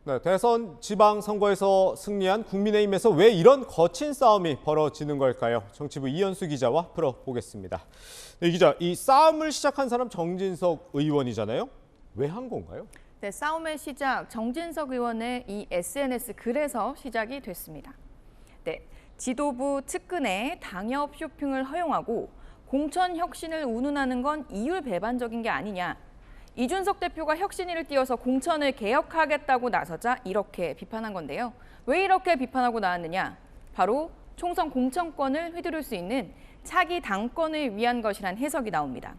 네, 대선 지방선거에서 승리한 국민의힘에서 왜 이런 거친 싸움이 벌어지는 걸까요? 정치부 이현수 기자와 풀어보겠습니다. 네, 이 기자, 이 싸움을 시작한 사람 정진석 의원이잖아요. 왜 한 건가요? 네, 싸움의 시작, 정진석 의원의 이 SNS 글에서 시작이 됐습니다. 네, 지도부 측근에 당협 쇼핑을 허용하고 공천 혁신을 운운하는 건 이율배반적인 게 아니냐. 이준석 대표가 혁신위를 띄워서 공천을 개혁하겠다고 나서자 이렇게 비판한 건데요. 왜 이렇게 비판하고 나왔느냐? 바로 총선 공천권을 휘두를 수 있는 차기 당권을 위한 것이란 해석이 나옵니다.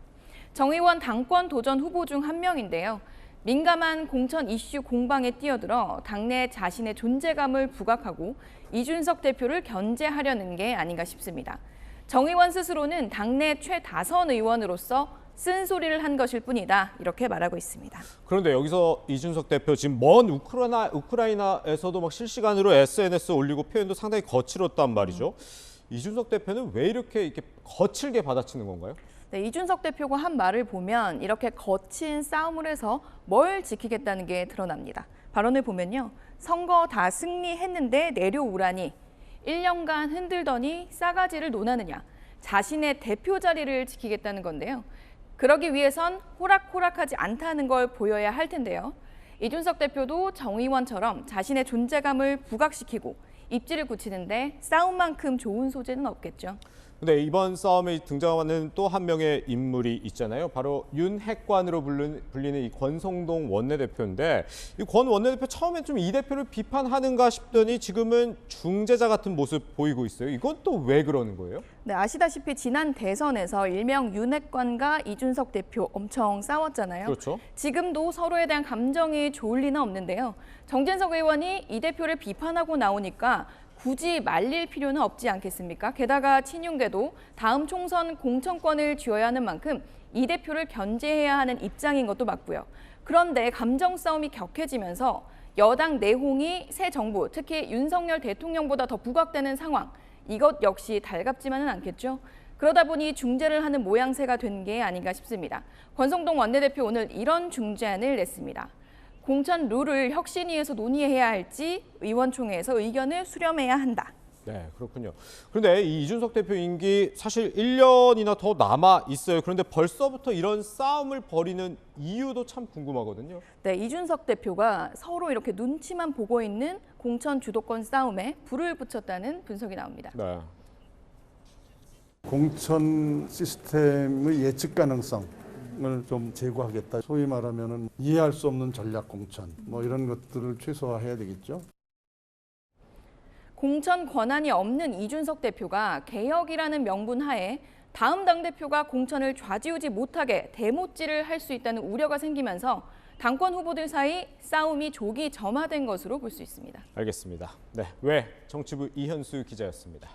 정 의원 당권 도전 후보 중 한 명인데요. 민감한 공천 이슈 공방에 뛰어들어 당내 자신의 존재감을 부각하고 이준석 대표를 견제하려는 게 아닌가 싶습니다. 정 의원 스스로는 당내 최다선 의원으로서 쓴소리를 한 것일 뿐이다, 이렇게 말하고 있습니다. 그런데 여기서 이준석 대표 지금 먼 우크라이나에서도 막 실시간으로 SNS 올리고 표현도 상당히 거칠었단 말이죠. 이준석 대표는 왜 이렇게 거칠게 받아치는 건가요? 네, 이준석 대표가 한 말을 보면 이렇게 거친 싸움을 해서 뭘 지키겠다는 게 드러납니다. 발언을 보면요. 선거 다 승리했는데 내려오라니, 1년간 흔들더니 싸가지를 논하느냐, 자신의 대표 자리를 지키겠다는 건데요. 그러기 위해선 호락호락하지 않다는 걸 보여야 할 텐데요. 이준석 대표도 정 의원처럼 자신의 존재감을 부각시키고 입지를 굳히는데 싸움만큼 좋은 소재는 없겠죠. 근데 이번 싸움에 등장하는 또 한 명의 인물이 있잖아요. 바로 윤핵관으로 불리는 이 권성동 원내대표인데, 이 권 원내대표 처음엔 좀 이 대표를 비판하는가 싶더니 지금은 중재자 같은 모습 보이고 있어요. 이건 또 왜 그러는 거예요? 네, 아시다시피 지난 대선에서 일명 윤핵관과 이준석 대표 엄청 싸웠잖아요. 그렇죠. 지금도 서로에 대한 감정이 좋을 리는 없는데요. 정진석 의원이 이 대표를 비판하고 나오니까 굳이 말릴 필요는 없지 않겠습니까? 게다가 친윤계도 다음 총선 공천권을 쥐어야 하는 만큼 이 대표를 견제해야 하는 입장인 것도 맞고요. 그런데 감정 싸움이 격해지면서 여당 내홍이 새 정부, 특히 윤석열 대통령보다 더 부각되는 상황, 이것 역시 달갑지만은 않겠죠. 그러다 보니 중재를 하는 모양새가 된 게 아닌가 싶습니다. 권성동 원내대표 오늘 이런 중재안을 냈습니다. 공천 룰을 혁신위에서 논의해야 할지 의원총회에서 의견을 수렴해야 한다. 네, 그렇군요. 그런데 이 이준석 대표 임기 사실 1년이나 더 남아 있어요. 그런데 벌써부터 이런 싸움을 벌이는 이유도 참 궁금하거든요. 네, 이준석 대표가 서로 이렇게 눈치만 보고 있는 공천 주도권 싸움에 불을 붙였다는 분석이 나옵니다. 네. 공천 시스템의 예측 가능성을 좀 제고하겠다. 소위 말하면 이해할 수 없는 전략 공천, 이런 것들을 최소화해야 되겠죠. 공천 권한이 없는 이준석 대표가 개혁이라는 명분 하에 다음 당대표가 공천을 좌지우지 못하게 대못질을 할 수 있다는 우려가 생기면서 당권 후보들 사이 싸움이 조기 점화된 것으로 볼 수 있습니다. 알겠습니다. 네, 왜 정치부 이현수 기자였습니다.